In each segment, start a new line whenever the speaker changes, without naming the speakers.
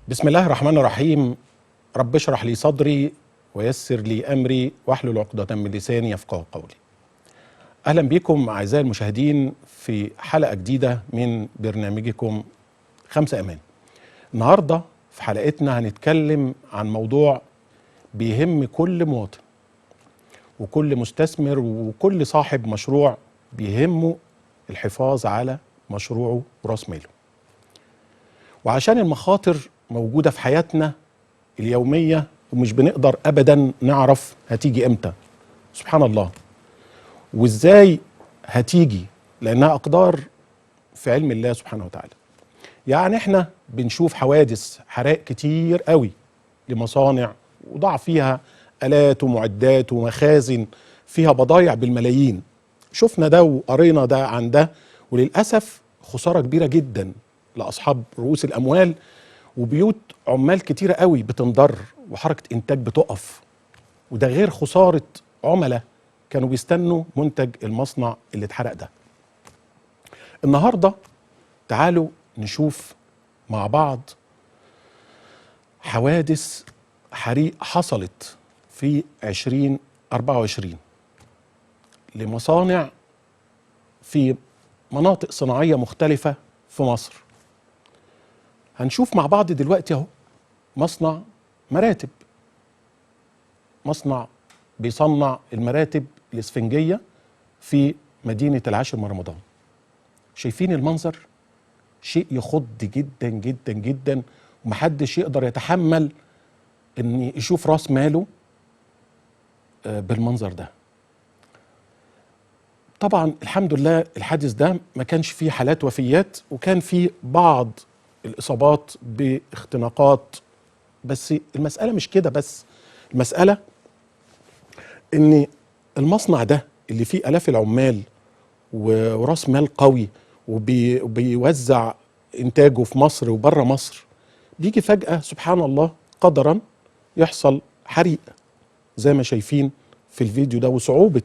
بسم الله الرحمن الرحيم. رب اشرح لي صدري ويسر لي أمري واحلل عقدة من لساني يفقهوا قولي. أهلا بكم أعزائي المشاهدين في حلقة جديدة من برنامجكم 5 أمان. النهاردة في حلقتنا هنتكلم عن موضوع بيهم كل مواطن وكل مستثمر وكل صاحب مشروع بيهمه الحفاظ على مشروعه ورأس ماله. وعشان المخاطر موجودة في حياتنا اليومية ومش بنقدر أبدا نعرف هتيجي إمتى، سبحان الله، وإزاي هتيجي، لأنها أقدار في علم الله سبحانه وتعالى. يعني إحنا بنشوف حوادث حرائق كتير قوي لمصانع وضاع فيها آلات ومعدات ومخازن فيها بضايع بالملايين. شفنا ده وقرينا ده عن ده، وللأسف خسارة كبيرة جدا لأصحاب رؤوس الأموال، وبيوت عمال كتيرة قوي بتنضر وحركة إنتاج بتقف، وده غير خسارة عملاء كانوا بيستنوا منتج المصنع اللي اتحرق ده. النهاردة تعالوا نشوف مع بعض حوادث حريق حصلت في 2024 لمصانع في مناطق صناعية مختلفة في مصر. هنشوف مع بعض دلوقتي اهو مصنع مراتب، مصنع بيصنع المراتب الإسفنجية في مدينة العاشر من رمضان. شايفين المنظر؟ شيء يخض جدا جدا جدا، ومحدش يقدر يتحمل ان يشوف راس ماله بالمنظر ده. طبعا الحمد لله الحادث ده ما كانش فيه حالات وفيات، وكان فيه بعض الإصابات باختناقات، بس المسألة مش كده بس. المسألة ان المصنع ده اللي فيه آلاف العمال وراس مال قوي وبيوزع إنتاجه في مصر وبره مصر، بيجي فجأة سبحان الله قدرا يحصل حريق زي ما شايفين في الفيديو ده، وصعوبة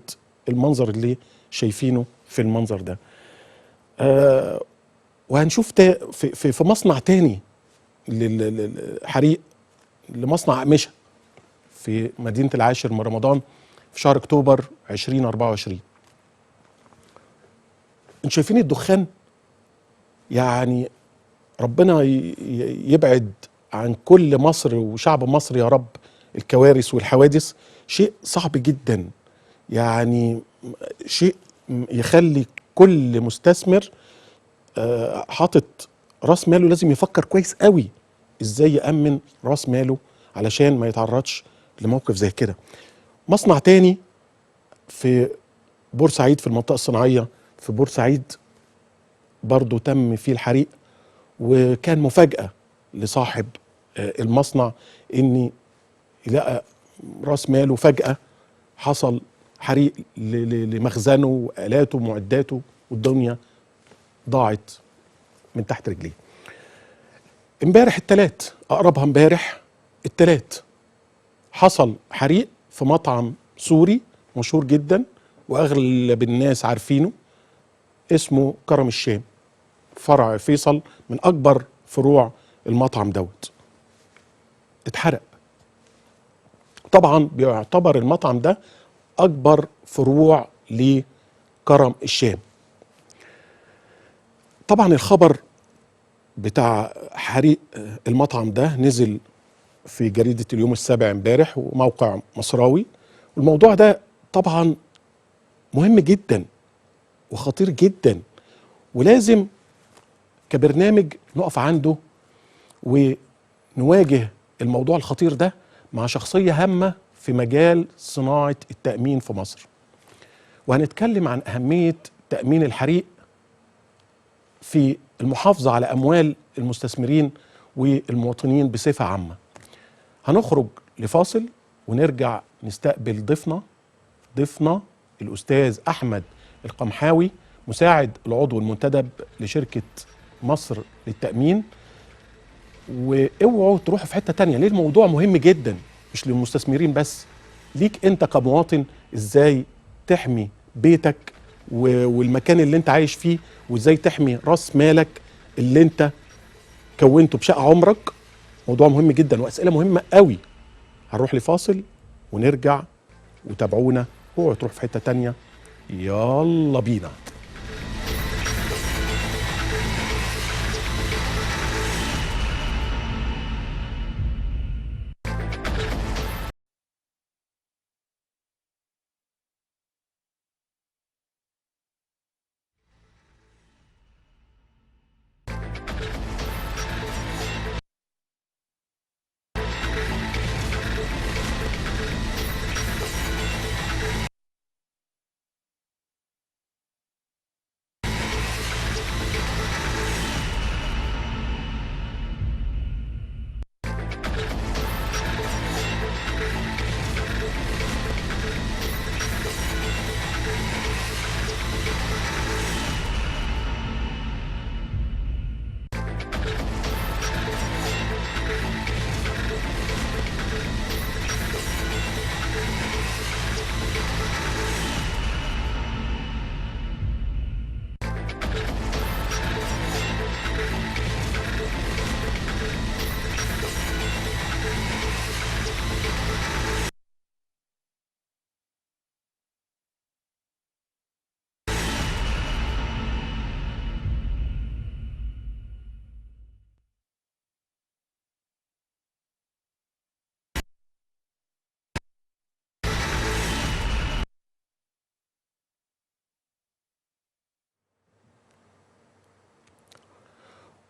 المنظر اللي شايفينه في المنظر ده. وهنشوف في مصنع تاني حريق لمصنع أقمشة في مدينة العاشر من رمضان في شهر أكتوبر 2024. انتوا شايفين الدخان؟ يعني ربنا يبعد عن كل مصر وشعب مصر يا رب الكوارث والحوادث. شيء صعب جدا، يعني شيء يخلي كل مستثمر حاطط راس ماله لازم يفكر كويس قوي ازاي يأمن راس ماله علشان ما يتعرضش لموقف زي كده. مصنع تاني في بورسعيد في المنطقة الصناعية في بورسعيد برضو تم فيه الحريق، وكان مفاجأة لصاحب المصنع ان لقى راس ماله فجأة حصل حريق لمخزنه وآلاته ومعداته، والدنيا ضاعت من تحت رجليه. امبارح التلات، اقربها امبارح التلات، حصل حريق في مطعم سوري مشهور جدا واغلب الناس عارفينه، اسمه كرم الشام، فرع فيصل، من اكبر فروع المطعم دوت. اتحرق. طبعا بيعتبر المطعم ده اكبر فروع لكرم الشام. طبعا الخبر بتاع حريق المطعم ده نزل في جريدة اليوم السابع امبارح وموقع مصراوي، والموضوع ده طبعا مهم جدا وخطير جدا، ولازم كبرنامج نقف عنده ونواجه الموضوع الخطير ده مع شخصية هامة في مجال صناعة التأمين في مصر. وهنتكلم عن أهمية تأمين الحريق في المحافظة على أموال المستثمرين والمواطنين بصفة عامة. هنخرج لفاصل ونرجع نستقبل ضيفنا الأستاذ أحمد القمحاوي، مساعد العضو المنتدب لشركة مصر للتأمين. واوعوا تروحوا في حتة تانية، ليه الموضوع مهم جدا مش للمستثمرين بس، ليك انت كمواطن ازاي تحمي بيتك والمكان اللي انت عايش فيه، وازاي تحمي راس مالك اللي انت كونته بشقى عمرك موضوع مهم جدا واسئله مهمه قوي. هنروح لفاصل ونرجع، وتابعونا، اوعوا تروح في حته تانيه. يلا بينا.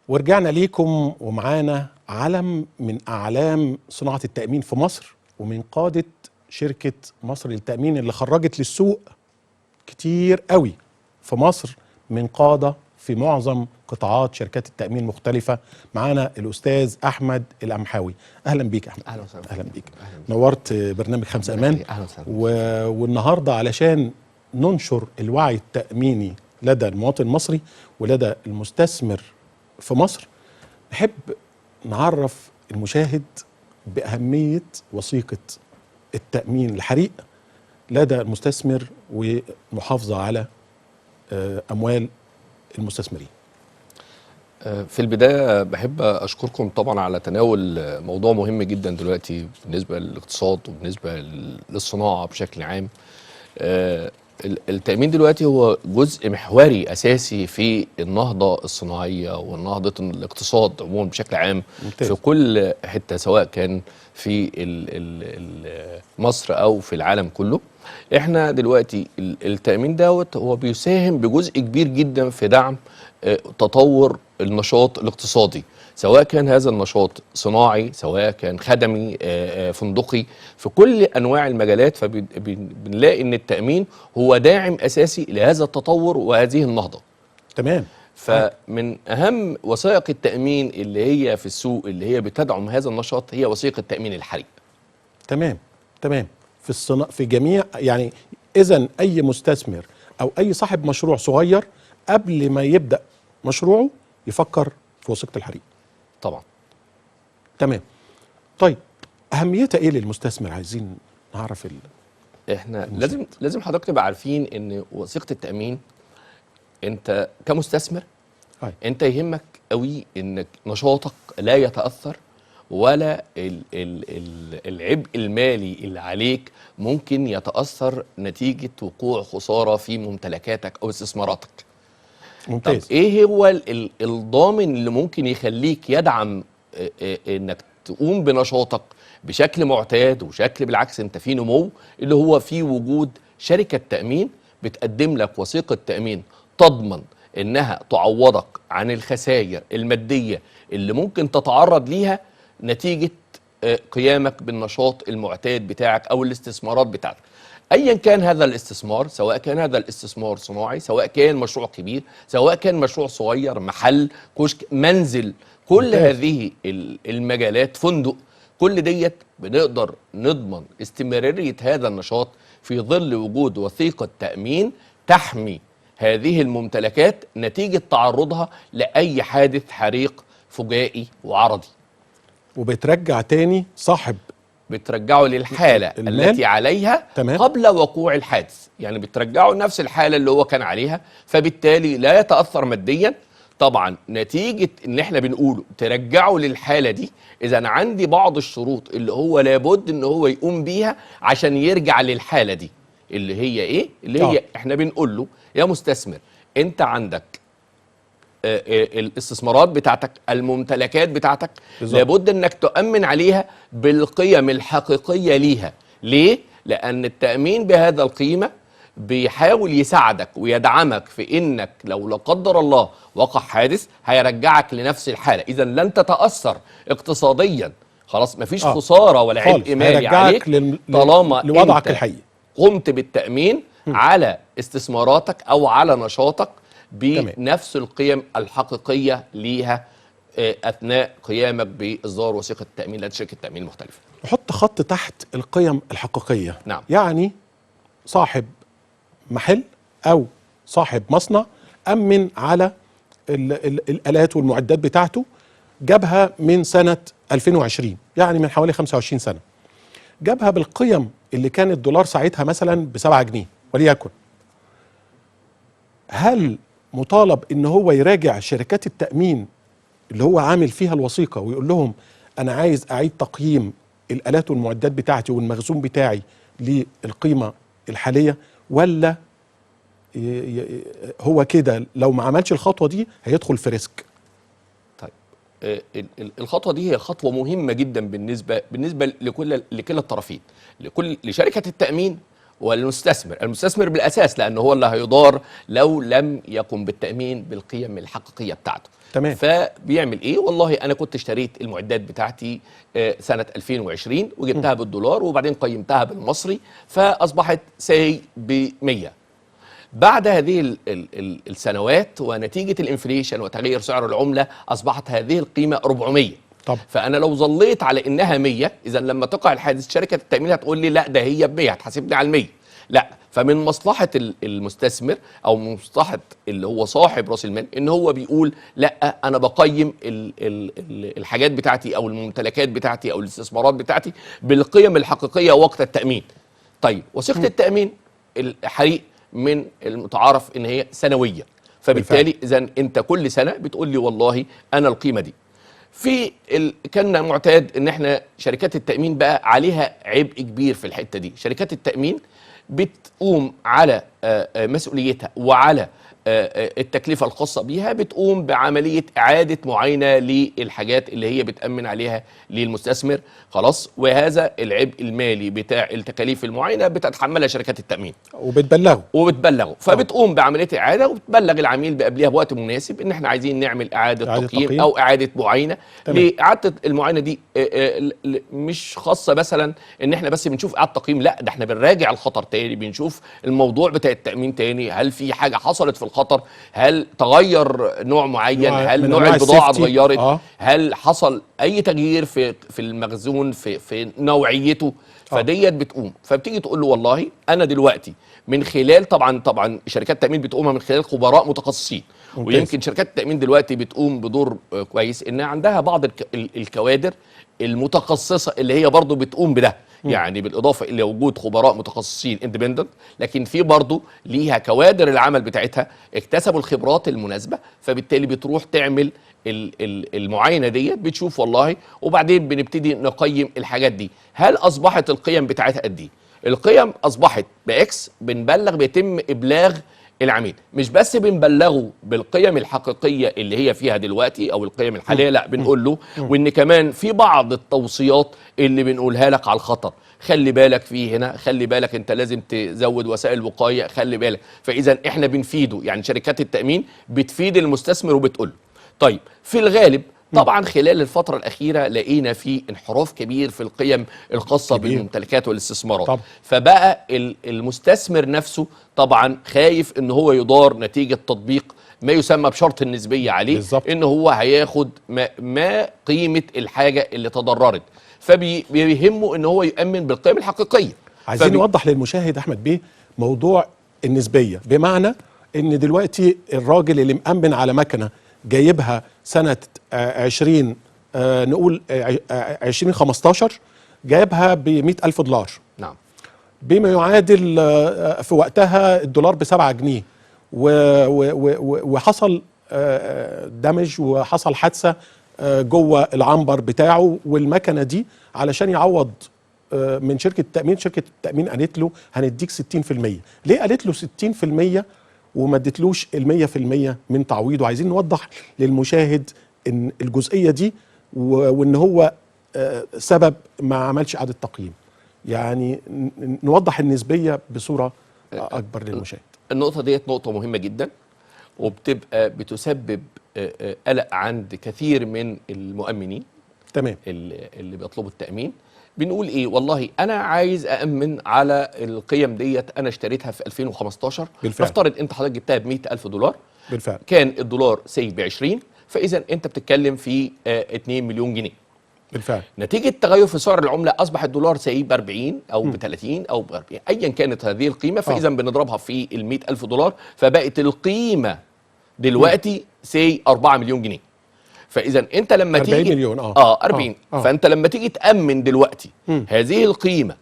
ورجعنا ليكم، ومعانا علم من أعلام صناعة التأمين في مصر، ومن قادة شركة مصر للتأمين اللي خرجت للسوق كتير قوي في مصر، من قادة في معظم قطاعات شركات التأمين المختلفة. معانا الأستاذ أحمد القمحاوي. أهلا بيك أحمد.
أهلا وسهلا.
أهلا بيك. نورت برنامج 5 أمان.
أهلا وسهلا.
والنهاردة علشان ننشر الوعي التأميني لدى المواطن المصري ولدى المستثمر في مصر، نحب نعرف المشاهد بأهمية وثيقة التأمين الحريق لدى المستثمر والمحافظة على أموال المستثمرين.
في البداية بحب أشكركم طبعا على تناول موضوع مهم جدا دلوقتي بالنسبة للاقتصاد وبالنسبة للصناعة بشكل عام. التأمين دلوقتي هو جزء محوري أساسي في النهضة الصناعية والنهضة الاقتصاد عموما بشكل عام. ممتاز. في كل حتة، سواء كان في مصر أو في العالم كله. احنا دلوقتي التأمين دوت هو بيساهم بجزء كبير جدا في دعم تطور النشاط الاقتصادي، سواء كان هذا النشاط صناعي، سواء كان خدمي، فندقي، في كل أنواع المجالات. فبنلاقي أن التأمين هو داعم أساسي لهذا التطور وهذه النهضة.
تمام.
فمن أهم وثائق التأمين اللي هي في السوق اللي هي بتدعم هذا النشاط هي وثيقة تأمين الحريق.
تمام تمام. في جميع، يعني إذن أي مستثمر أو أي صاحب مشروع صغير قبل ما يبدأ مشروعه يفكر في وثيقة الحريق.
طبعا.
تمام. طيب أهميتها إيه للمستثمر؟ عايزين نعرف
احنا لازم حضرتك تبقى عارفين ان وثيقة التأمين، انت كمستثمر انت يهمك قوي انك نشاطك لا يتأثر، ولا العبء المالي اللي عليك ممكن يتأثر نتيجة وقوع خسارة في ممتلكاتك أو استثماراتك.
ممتاز.
طب إيه هو الضامن اللي ممكن يخليك يدعم إنك تقوم بنشاطك بشكل معتاد وشكل بالعكس أنت في نمو؟ اللي هو في وجود شركة تأمين بتقدم لك وثيقة تأمين تضمن إنها تعوضك عن الخسائر المادية اللي ممكن تتعرض ليها نتيجة قيامك بالنشاط المعتاد بتاعك أو الاستثمارات بتاعتك. أيا كان هذا الاستثمار، سواء كان هذا الاستثمار صناعي، سواء كان مشروع كبير، سواء كان مشروع صغير، محل، كشك، منزل، كل هذه المجالات، فندق، كل ديت بنقدر نضمن استمرارية هذا النشاط في ظل وجود وثيقة تأمين تحمي هذه الممتلكات نتيجة تعرضها لأي حادث حريق فجائي وعرضي.
وبترجع تاني صاحب،
بترجعه للحالة التي عليها قبل وقوع الحادث، يعني بترجعه نفس الحالة اللي هو كان عليها، فبالتالي لا يتأثر ماديا. طبعا نتيجه ان احنا بنقوله ترجعه للحاله دي، اذا انا عندي بعض الشروط اللي هو لابد ان هو يقوم بيها عشان يرجع للحاله دي، اللي هي ايه؟ اللي هي احنا بنقول له يا مستثمر انت عندك الاستثمارات بتاعتك، الممتلكات بتاعتك، بالزبط. لابد انك تؤمن عليها بالقيم الحقيقيه ليها. ليه؟ لان التامين بهذا القيمه بيحاول يساعدك ويدعمك في انك لو لا قدر الله وقع حادث هيرجعك لنفس الحاله، اذا لن تتاثر اقتصاديا، خلاص مفيش خساره ولا عبء مالي عليك طالما
لوضعك الحقيقي
قمت بالتامين على استثماراتك او على نشاطك بنفس القيم الحقيقيه ليها اثناء قيامك باصدار وثيقه التامين لدى شركه تامين مختلفه.
نحط خط تحت القيم الحقيقيه.
نعم.
يعني صاحب محل او صاحب مصنع امن على الالات والمعدات بتاعته، جابها من سنه 2020، يعني من حوالي 25 سنه، جابها بالقيم اللي كان الدولار ساعتها مثلا ب7 جنيه وليكن. هل مطالب ان هو يراجع شركات التأمين اللي هو عامل فيها الوثيقة ويقول لهم انا عايز اعيد تقييم الالات والمعدات بتاعتي والمخزون بتاعي للقيمة الحالية، ولا هو كده لو ما عملش الخطوة دي هيدخل في ريسك؟
طيب الخطوة دي هي خطوة مهمة جدا بالنسبة لكل الطرفين، لشركة التأمين والمستثمر. المستثمر بالاساس لانه هو اللي هيضار لو لم يقم بالتامين بالقيم الحقيقيه بتاعته.
تمام.
فبيعمل ايه؟ والله انا كنت اشتريت المعدات بتاعتي سنه 2020 وجبتها بالدولار وبعدين قيمتها بالمصري فاصبحت ساي ب 100. بعد هذه السنوات ونتيجه الانفليشن وتغير سعر العمله اصبحت هذه القيمه 400.
طب.
فانا لو ظليت على انها 100، اذا لما تقع الحادث شركه التامين هتقول لي لا ده هي ب 100، هتحاسبني على ال 100. لا، فمن مصلحه المستثمر او من مصلحه اللي هو صاحب راس المال ان هو بيقول لا انا بقيم الحاجات بتاعتي او الممتلكات بتاعتي او الاستثمارات بتاعتي بالقيم الحقيقيه وقت التامين. طيب وثيقه التامين الحريق من المتعارف ان هي سنويه، فبالتالي اذا انت كل سنه بتقول لي والله انا القيمه دي. كان معتاد ان احنا شركات التأمين بقى عليها عبء كبير في الحتة دي. شركات التأمين بتقوم على مسؤوليتها وعلى التكلفة الخاصة بيها، بتقوم بعملية إعادة معاينة للحاجات اللي هي بتأمن عليها للمستثمر، خلاص. وهذا العبء المالي بتاع التكاليف المعاينة بتتحملها شركات التأمين وبتبلغه فبتقوم بعملية إعادة وبتبلغ العميل بقبلها بوقت مناسب إن احنا عايزين نعمل إعادة تقييم أو إعادة معاينة. لإعادة المعاينة دي مش خاصة مثلا إن احنا بس بنشوف إعادة تقييم، لا ده احنا بنراجع الخطر تاني، بنشوف الموضوع بتاع التأمين تاني، هل في حاجة حصلت في الخطر، هل تغير نوع معين، هل نوع البضاعة اتغيرت، هل حصل اي تغيير في المخزون في نوعيته. فديت بتقوم فبتيجي تقول له والله انا دلوقتي من خلال طبعا شركات التأمين بتقومها من خلال خبراء متخصصين، ويمكن شركات التأمين دلوقتي بتقوم بدور كويس ان عندها بعض الكوادر المتخصصة اللي هي برضو بتقوم بده، يعني بالإضافة إلى وجود خبراء متخصصين اندبندنت، لكن في برضو ليها كوادر العمل بتاعتها اكتسبوا الخبرات المناسبة، فبالتالي بتروح تعمل المعاينة دي، بتشوف والله، وبعدين بنبتدي نقيم الحاجات دي. هل أصبحت القيم بتاعتها قد ايه؟ القيم أصبحت بإكس، بيتم إبلاغ العميل، مش بس بنبلغه بالقيم الحقيقية اللي هي فيها دلوقتي أو القيم الحالية، لا بنقول له وإن كمان في بعض التوصيات اللي بنقولها لك على الخطر، خلي بالك فيه هنا، خلي بالك أنت لازم تزود وسائل وقاية، خلي بالك. فإذا إحنا بنفيده، يعني شركات التأمين بتفيد المستثمر وبتقول له. طيب في الغالب طبعا خلال الفترة الأخيرة لقينا في انحراف كبير في القيم الخاصة بالممتلكات والاستثمارات. طبعا. فبقى المستثمر نفسه طبعا خايف ان هو يضار نتيجة تطبيق ما يسمى بشرط النسبية عليه. بالزبط. ان هو هياخد ما قيمة الحاجة اللي تضررت، فبيهمه ان هو يؤمن بالقيم الحقيقية.
عايزين نوضح للمشاهد احمد بيه موضوع النسبية، بمعنى ان دلوقتي الراجل اللي مأمن على مكنة جايبها سنة 20 نقول 2015 جايبها ب$100,000.
نعم.
بما يعادل في وقتها الدولار ب7 جنيه، وحصل دمج وحصل حادثه جوه العنبر بتاعه، والمكنه دي علشان يعوض من شركه التامين قالت له هنديك 60%. ليه قالت له 60% وما ادتلوش ال 100% من تعويضه؟ عايزين نوضح للمشاهد ان الجزئيه دي وان هو سبب ما عملش اعاده تقييم. يعني نوضح النسبيه بصوره اكبر للمشاهد.
النقطه ديت نقطه مهمه جدا، وبتبقى بتسبب قلق عند كثير من المؤمنين.
تمام.
اللي بيطلبوا التأمين. بنقول ايه؟ والله انا عايز أأمن على القيم ديت، انا اشتريتها في 2015
بالفعل.
نفترض انت حضرتك جبتها ب 100,000 دولار
بالفعل.
كان الدولار ب 20، فاذا انت بتتكلم في 2 مليون جنيه.
بالفعل.
نتيجة تغير في سعر العملة أصبح الدولار ب 40 أو ب 30 أو ب 40 أيا كانت هذه القيمة، فإذا بنضربها في ال 100,000 دولار فبقت القيمة دلوقتي 4 مليون جنيه. فاذا انت لما
40
تيجي
مليون
40 فانت لما تيجي تامن دلوقتي هذه القيمه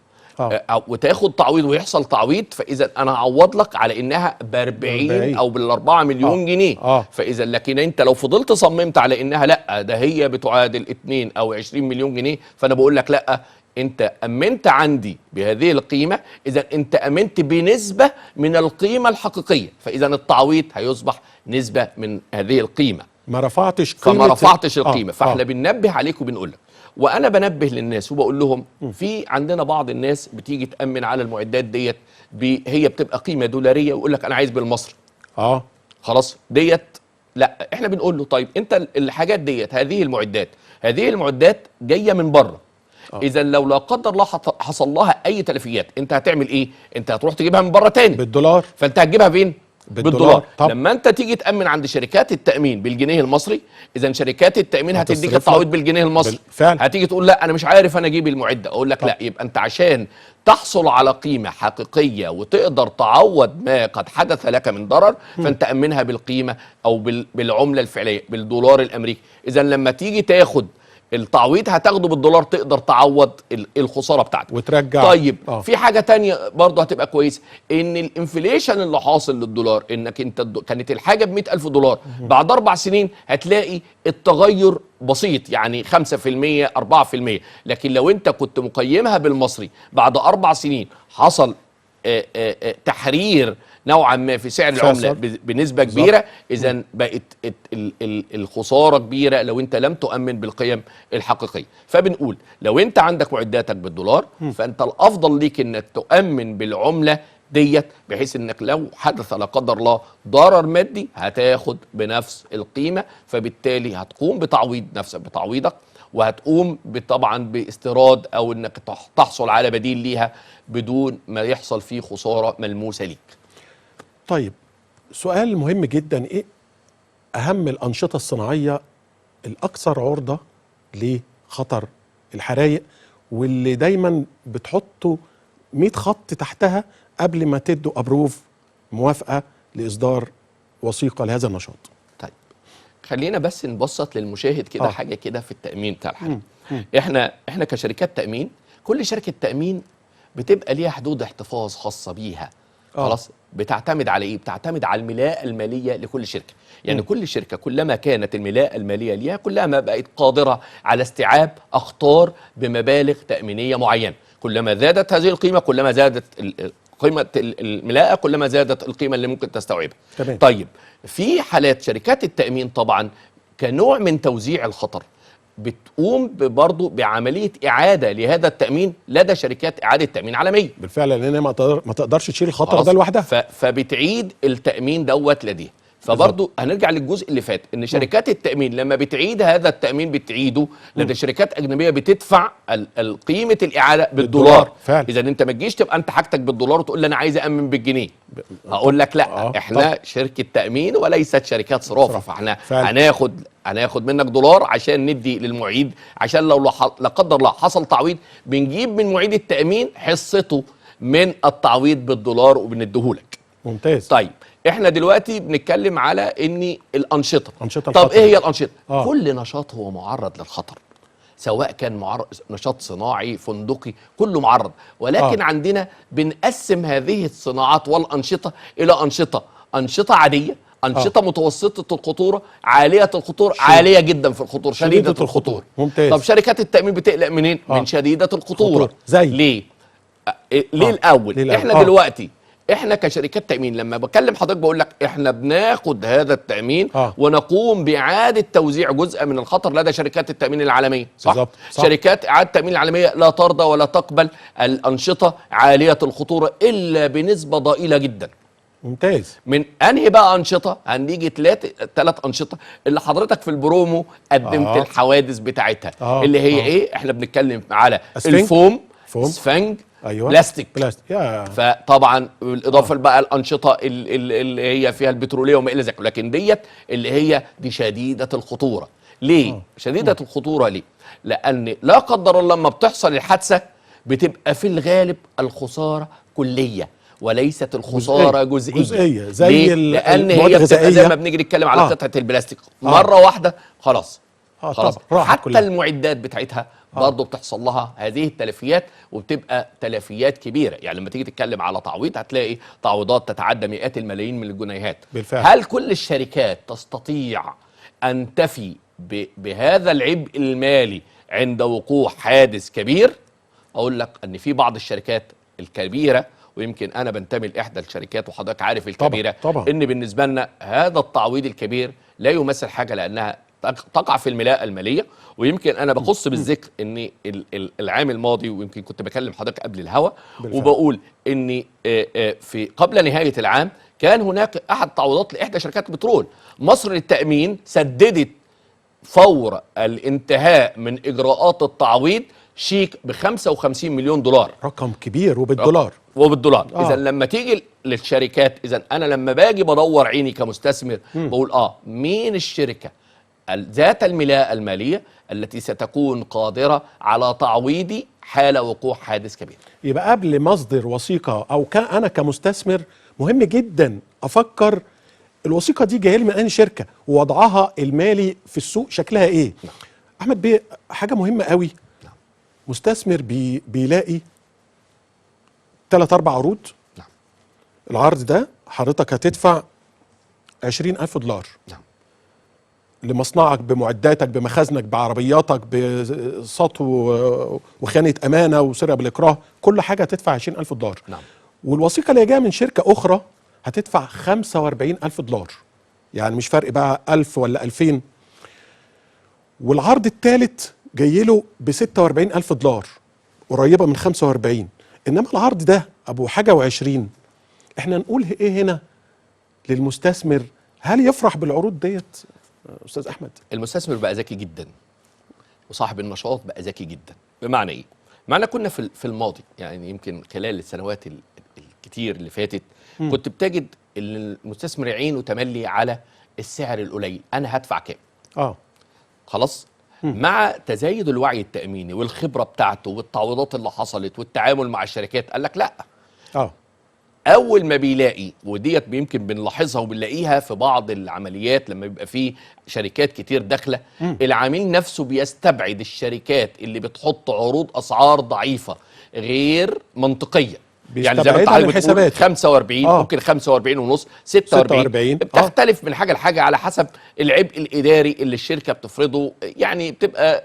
وتاخد تعويض ويحصل تعويض، فاذا انا هعوض لك على انها ب 40 او بال 4 مليون جنيه. فاذا لكن انت لو فضلت صممت على انها لا ده هي بتعادل 2 او 20 مليون جنيه، فانا بقول لك لا، انت امنت عندي بهذه القيمه، اذا انت امنت بنسبه من القيمه الحقيقيه، فاذا التعويض هيصبح نسبه من هذه القيمه،
ما رفعتش قيمه،
فما رفعتش القيمه. فاحنا بننبه عليك وبنقول لك، وانا بنبه للناس وبقول لهم في عندنا بعض الناس بتيجي تامن على المعدات ديت هي بتبقى قيمه دولاريه ويقول لك انا عايز بالمصري. خلاص ديت لا، احنا بنقول له طيب انت الحاجات ديت هذه المعدات جايه من بره. اذا لو لا قدر الله حصل لها اي تلفيات انت هتعمل ايه؟ انت هتروح تجيبها من بره تاني
بالدولار،
فانت هتجيبها فين؟ بالدولار.
طب.
لما انت تيجي تامن عند شركات التامين بالجنيه المصري، اذا شركات التامين هتديك التعويض بالجنيه المصري. هتيجي تقول لا انا مش عارف انا اجيب المعده، اقول لك لا، يبقى انت عشان تحصل على قيمه حقيقيه وتقدر تعوض ما قد حدث لك من ضرر، فانت امنها بالقيمه او بالعمله الفعليه بالدولار الامريكي. اذا لما تيجي تاخد التعويض هتاخده بالدولار، تقدر تعوض الخساره بتاعتك
وترجع.
طيب في حاجه تانية برضه هتبقى كويسه، ان الانفليشن اللي حاصل للدولار، انك انت كانت الحاجه ب 100,000 دولار بعد 4 سنين هتلاقي التغير بسيط، يعني 5% 4%. لكن لو انت كنت مقيمها بالمصري بعد 4 سنين حصل تحرير نوعا ما في سعر العمله بنسبه كبيره، اذا بقت الخساره كبيره لو انت لم تؤمن بالقيم الحقيقيه. فبنقول لو انت عندك معداتك بالدولار فانت الافضل ليك انك تؤمن بالعمله ديت، بحيث انك لو حدث لا قدر الله ضرر مادي هتاخد بنفس القيمه، فبالتالي هتقوم بتعويض نفسك بتعويضك، وهتقوم طبعا باستيراد او انك تحصل على بديل ليها بدون ما يحصل فيه خساره ملموسه ليك.
طيب سؤال مهم جدا، ايه اهم الانشطه الصناعيه الاكثر عرضه لخطر الحرائق واللي دايما بتحطوا 100 خط تحتها قبل ما تدوا ابروف موافقه لاصدار وثيقه لهذا النشاط؟
طيب خلينا بس نبسط للمشاهد كده حاجه كده في التامين بتاع الحرائق. احنا كشركات تامين، كل شركه تامين بتبقى ليها حدود احتفاظ خاصه بيها. خلاص بتعتمد على ايه؟ بتعتمد على الملاءه الماليه لكل شركه. يعني كل شركه كلما كانت الملاءه الماليه ليها كلما بقت قادره على استيعاب اخطار بمبالغ تامينيه معينه. كلما زادت هذه القيمه كلما زادت قيمه الملاءه، كلما زادت القيمه اللي ممكن تستوعبها. طيب في حالات شركات التامين طبعا كنوع من توزيع الخطر بتقوم برضه بعمليه اعاده لهذا التامين لدى شركات اعاده تامين عالميه.
بالفعل، لان ما تقدرش تشيل الخطر ده لوحدها،
فبتعيد التامين دوت لديها. فبرضه هنرجع للجزء اللي فات، ان شركات التامين لما بتعيد هذا التامين بتعيده لدى شركات اجنبيه بتدفع قيمه الاعاده بالدولار. اذا انت ما تجيش تبقى انت حاجتك بالدولار وتقول لي انا عايز امن بالجنيه، هقول لك لا، احنا شركه تامين وليست شركات صرافه، فاحنا هناخد منك دولار عشان ندي للمعيد، عشان لو لا قدر الله حصل تعويض بنجيب من معيد التامين حصته من التعويض بالدولار وبنديهولك.
ممتاز.
طيب احنا دلوقتي بنتكلم على ان الانشطه.
طب
الخطر. ايه هي الانشطه؟ كل نشاط هو معرض للخطر، سواء كان نشاط صناعي فندقي كله معرض، ولكن عندنا بنقسم هذه الصناعات والانشطه الى انشطه عاديه انشطه متوسطه الخطوره، عاليه الخطوره، عاليه جدا في الخطوره، شديده الخطوره.
ممتاز.
طب شركات التامين بتقلق منين؟ من شديده الخطوره.
زي
ليه؟ ليه الاول؟
ليه الأول؟
احنا دلوقتي احنا كشركات تامين لما بكلم حضرتك بقول لك احنا بناخد هذا التامين ونقوم باعاده توزيع جزء من الخطر لدى شركات التامين العالميه، صح؟
صح.
شركات اعاده التامين العالميه لا ترضى ولا تقبل الانشطه عاليه الخطوره الا بنسبه ضئيله جدا.
ممتاز.
من انهي بقى انشطه؟ هنيجي ثلاث انشطه اللي حضرتك في البرومو قدمت الحوادث بتاعتها اللي هي ايه؟ احنا بنتكلم على الفوم، اسفنج،
أيوة.
بلاستيك.
يا.
فطبعا بالاضافه بقى الانشطه اللي هي فيها البتروليه وما الى ذلك، لكن ديت اللي هي دي شديده الخطوره. ليه شديده الخطوره؟ ليه؟ لان لا قدر الله لما بتحصل الحادثه بتبقى في الغالب الخساره كليه وليست الخساره جزئيه.
زي
لان هي بتبقى زي ما بنيجي نتكلم على قطعه البلاستيك مره واحده خلاص خلاص حتى كلها. المعدات بتاعتها برضه بتحصل لها هذه التلفيات وبتبقى تلفيات كبيره. يعني لما تيجي تتكلم على تعويض هتلاقي تعويضات تتعدى مئات الملايين من الجنيهات
بالفعل.
هل كل الشركات تستطيع ان تفي بهذا العبء المالي عند وقوع حادث كبير؟ اقول لك ان في بعض الشركات الكبيره، ويمكن انا بنتمي لاحدى الشركات وحضرتك عارف الكبيره،
طبعا.
ان بالنسبه لنا هذا التعويض الكبير لا يمثل حاجه لانها تقع في الملاءه الماليه. ويمكن انا بخص بالذكر ان العام الماضي، ويمكن كنت بكلم حضرتك قبل الهوا وبقول ان في قبل نهايه العام كان هناك احد تعويضات لاحدى شركات البترول، مصر للتامين سددت فور الانتهاء من اجراءات التعويض شيك ب 55 مليون دولار.
رقم كبير وبالدولار.
اذا لما تيجي للشركات، اذا انا لما باجي بدور عيني كمستثمر بقول مين الشركه ذات الملاءه الماليه التي ستكون قادره على تعويضي حال وقوع حادث كبير.
يبقى قبل ما اصدر وثيقه او انا كمستثمر مهم جدا افكر الوثيقه دي جايه لي من انهي شركه ووضعها المالي في السوق شكلها ايه. احمد بيه، حاجه مهمه قوي. مستثمر بيلاقي 3-4 عروض. العرض ده حضرتك هتدفع 20,000 دولار لمصنعك بمعداتك بمخازنك بعربياتك بسطو وخيانة أمانة وسرقة بالإكراه، كل حاجة هتدفع 20,000 دولار. والوثيقة اللي جاية من شركة أخرى هتدفع 45,000 دولار، يعني مش فرق بقى 1000 ولا 2000. والعرض الثالث جاي له ب 46,000 دولار، قريبة من 45. إنما العرض ده أبو حاجة و20، إحنا نقول إيه هنا للمستثمر؟ هل يفرح بالعروض ديت أستاذ أحمد؟
المستثمر بقى ذكي جدا وصاحب النشاط بقى ذكي جدا. بمعنى إيه؟ معنى كنا في الماضي، يعني يمكن خلال السنوات الكتير اللي فاتت كنت بتجد المستثمر عينه تملي على السعر القليل، أنا هدفع كام؟ خلاص؟ مع تزايد الوعي التأميني والخبرة بتاعته والتعويضات اللي حصلت والتعامل مع الشركات قال لك لا. اول ما بيلاقي، وديت يمكن بنلاحظها وبنلاقيها في بعض العمليات لما بيبقى في شركات كتير داخله، العميل نفسه بيستبعد الشركات اللي بتحط عروض اسعار ضعيفه غير منطقيه. يعني زي ما انت بتقول 45 ممكن 45 ونص 46 بتختلف من حاجه لحاجه على حسب العبء الاداري اللي الشركه بتفرضه، يعني بتبقى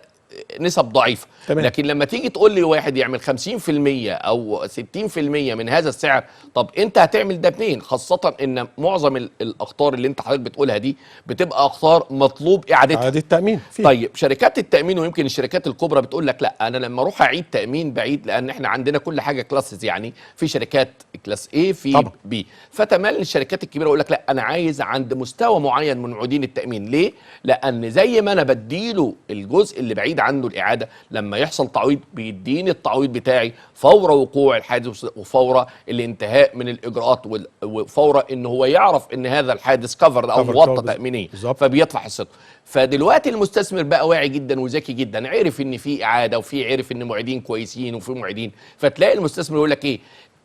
نسب ضعيفه. لكن لما تيجي تقول لي واحد يعمل 50% او 60% من هذا السعر، طب انت هتعمل ده منين؟ خاصه ان معظم الاخطار اللي انت حضرتك بتقولها دي بتبقى اخطار مطلوب اعادتها،
اعاده التامين فيه.
طيب شركات التامين ويمكن الشركات الكبرى بتقول لك لا، انا لما اروح اعيد تامين بعيد، لان احنا عندنا كل حاجه كلاسز، يعني في شركات كلاس A في B، فتمال الشركات الكبيره يقول لك لا، انا عايز عند مستوى معين من معيدين التامين. ليه؟ لان زي ما انا بديله الجزء اللي بعيد عنه الاعاده، لما يحصل تعويض بيديني التعويض بتاعي فور وقوع الحادث وفور الانتهاء من الاجراءات وفور ان هو يعرف ان هذا الحادث كفر او مغطى تامينيا، فبيدفع حصته. فدلوقتي المستثمر بقى واعي جدا وذكي جدا، عرف ان في اعاده وفي عرف ان معيدين كويسين وفي معيدين، فتلاقي المستثمر يقول لك ايه؟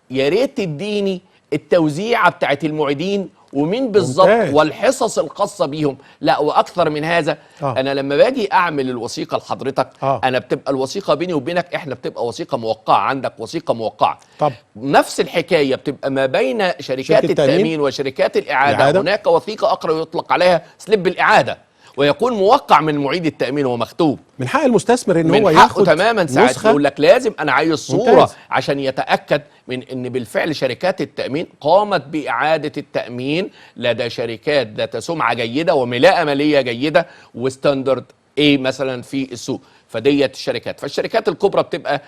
يا ريت تديني التوزيعه بتاعت المعيدين ومين بالظبط
ممتاز.
والحصص الخاصه بيهم. لا واكثر من هذا، انا لما باجي اعمل الوثيقه لحضرتك، انا بتبقى الوثيقه بيني وبينك، احنا بتبقى وثيقه موقعه، عندك وثيقه موقعه.
طب
نفس الحكايه بتبقى ما بين شركات التامين وشركات الاعاده. هناك وثيقه اخرى يطلق عليها سليب الاعاده، ويكون موقع من معيد التامين ومكتوب.
من حق المستثمر ان هو
من
ياخد
حقه تماما. ساعات يقول لك لازم انا عايز صوره
ممتاز.
عشان يتاكد من ان بالفعل شركات التامين قامت باعاده التامين لدى شركات ذات سمعه جيده وملاءه ماليه جيده وستاندرد ايه مثلا في السوق. فديت الشركات، فالشركات الكبرى بتبقى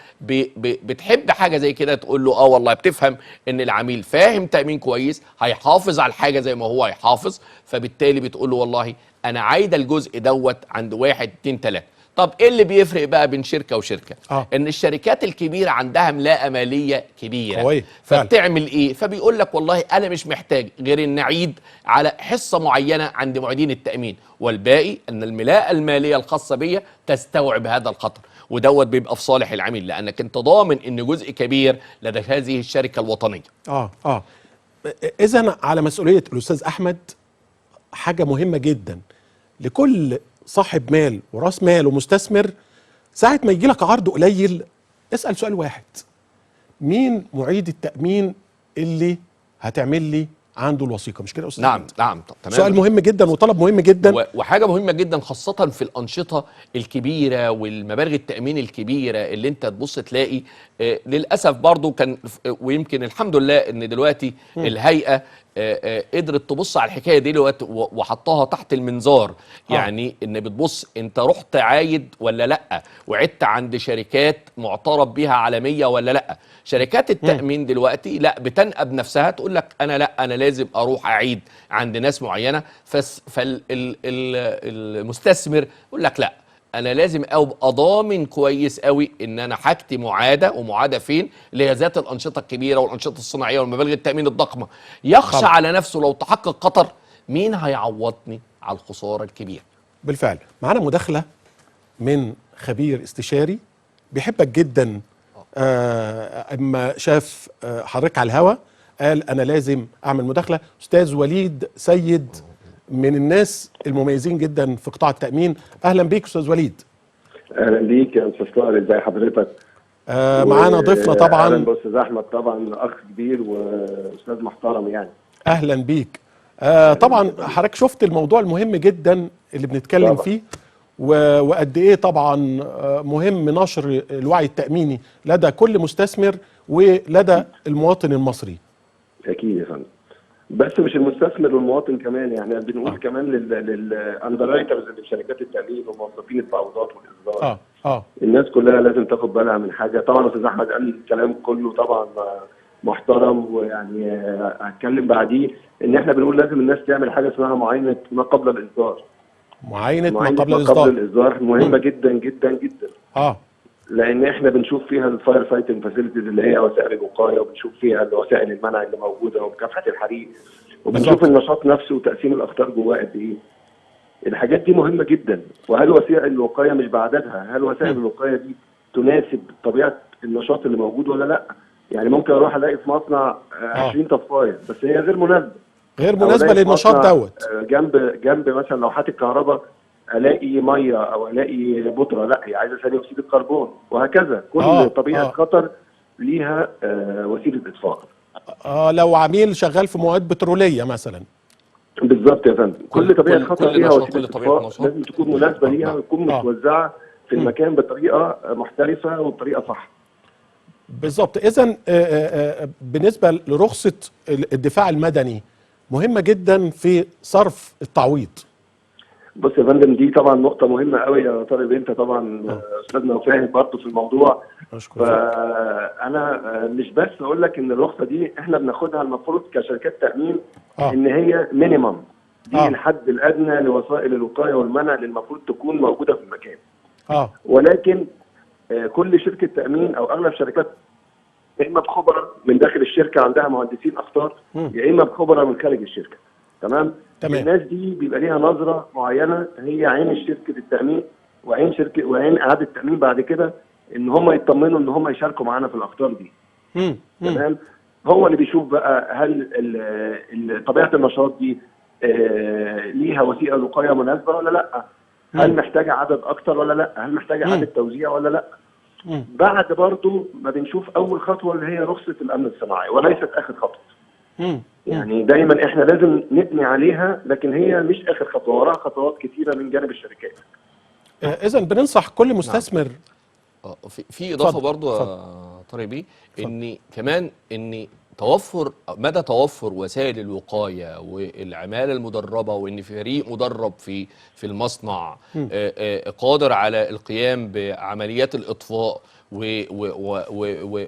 بتحب حاجه زي كده، تقول له والله بتفهم ان العميل فاهم تامين كويس، هيحافظ على الحاجه زي ما هو هيحافظ، فبالتالي بتقول له والله انا عايده الجزء دوت عند 1 2 3. طب ايه اللي بيفرق بقى بين شركه وشركه؟ ان الشركات الكبيره عندها ملاءه ماليه كبيره
قوية،
فبتعمل ايه؟ فبيقول لك والله انا مش محتاج غير ان اعيد على حصه معينه عند معيدين التامين، والباقي ان الملاءه الماليه الخاصه بيا تستوعب هذا الخطر، ودوت بيبقى في صالح العميل لانك انت ضامن ان جزء كبير لدى هذه الشركه الوطنيه.
اذا على مسؤوليه الاستاذ احمد حاجه مهمه جدا لكل صاحب مال وراس مال ومستثمر، ساعة ما يجي لك عرض قليل اسأل سؤال واحد: مين معيد التأمين اللي هتعمل لي عنده الوثيقة؟ مش كده يا أستاذ؟
نعم تمام.
سؤال مهم جدا وطلب مهم جدا
وحاجة مهمة جدا خاصة في الأنشطة الكبيرة والمبالغ التأمين الكبيرة اللي انت تبص تلاقي للأسف برضو كان، ويمكن الحمد لله ان دلوقتي الهيئة قدرت تبص على الحكايه دي دلوقتي وحطها تحت المنظار. يعني ان بتبص انت رحت عايد ولا لا، وعدت عند شركات معترف بيها عالميه ولا لا. شركات التامين دلوقتي لا بتنقب نفسها تقول لك انا لا، انا لازم اروح اعيد عند ناس معينه. فالمستثمر يقول لك لا، انا لازم ابقى ضامن كويس قوي ان انا حاجتي معاده، ومعاده فين؟ اللي هي ذات الانشطه الكبيره والانشطه الصناعيه والمبالغ التامين الضخمه. يخشى على نفسه لو تحقق خطر، مين هيعوضني على الخساره الكبيره؟
بالفعل معانا مداخله من خبير استشاري بيحبك جدا، اما شاف حضرتك على الهوا قال انا لازم اعمل مداخله. استاذ وليد سيد من الناس المميزين جدا في قطاع التأمين. أهلا بيك أستاذ وليد.
أهلا بيك يا أستاذ طاهر، إزي حضرتك؟
معانا ضيفنا طبعا.
أهلا بأستاذ أحمد طبعا، أخ كبير وأستاذ محترم يعني.
أهلا بيك. طبعا حضرتك شفت الموضوع المهم جدا اللي بنتكلم طبعا فيه، وقد إيه طبعا مهم نشر الوعي التأميني لدى كل مستثمر ولدى المواطن المصري.
أكيد يا فندم، بس مش المستثمر والمواطن كمان، يعني بنقول كمان للاندررايترز اللي في شركات التأمين وموظفين التعويضات والإصدار. الناس كلها لازم تاخد بالها من حاجة. طبعا أستاذ أحمد قال الكلام كله طبعا محترم، ويعني هتكلم بعديه إن إحنا بنقول لازم الناس تعمل حاجة اسمها معاينة ما قبل الإصدار.
معاينة ما قبل
الإصدار مهمة جدا جدا جدا. لان احنا بنشوف فيها الفاير فايتنج فاسيلتيز اللي هي وسائل الوقايه، وبنشوف فيها وسائل المنع اللي موجوده ومكافحه الحريق، وبنشوف النشاط نفسه وتقسيم الاخطار جواه قد ايه. الحاجات دي مهمه جدا. وهل وسائل الوقايه مش بعددها، هل وسائل الوقايه دي تناسب طبيعه النشاط اللي موجود ولا لا؟ يعني ممكن اروح الاقي في مصنع 20 طفايه بس هي غير مناسبه
للنشاط دوت.
جنب مثلا لوحات الكهرباء الاقي ميه او الاقي بودره، لا هي عايزه ثاني اكسيد الكربون، وهكذا. كل طبيعه خطر ليها وسيله اطفاء.
لو عميل شغال في مواد بتروليه مثلا.
بالظبط يا فندم، كل طبيعه خطر ليها وسيله اطفاء لازم تكون مناسبه ليها وتكون متوزعه في المكان بطريقه محترفه وبطريقه صح.
بالظبط. اذا بالنسبه لرخصه الدفاع المدني مهمه جدا في صرف التعويض.
بص يا فندم، دي طبعا نقطة مهمة قوي يا طارق، انت طبعا استاذنا وفاهم برضه في الموضوع. فأنا مش بس أقول لك إن الرخصة دي احنا بناخدها المفروض كشركات تأمين إن هي مينيمم، دي الحد الأدنى لوسائل الوقاية والمنع اللي المفروض تكون موجودة في المكان. ولكن كل شركة تأمين أو أغلب شركات يا إما بخبراء من داخل الشركة عندها مهندسين أخطار، يا إما بخبراء من خارج الشركة. تمام. الناس دي بيبقى ليها نظره معينه، هي عين شركه التامين وعين اعاده التامين بعد كده، ان هم يطمنوا ان هم يشاركوا معانا في الاخطار دي. تمام. هو اللي بيشوف بقى هل طبيعه النشاط دي ليها وسيله وقايه مناسبه ولا لا، هل محتاجه عدد اكتر ولا لا، هل محتاجه اعاده توزيع ولا لا. بعد برضو ما بنشوف اول خطوه اللي هي رخصه الامن الصناعي، وليست اخر خطوه. يعني دايما احنا لازم نبني عليها، لكن هي مش اخر خطوه، وراها خطوات كتيره من جانب الشركات.
اذا بننصح كل مستثمر.
في اضافه برضو يا طارق بيه، ان كمان ان مدى توفر وسائل الوقايه والعماله المدربه، وان في فريق مدرب في المصنع قادر على القيام بعمليات الاطفاء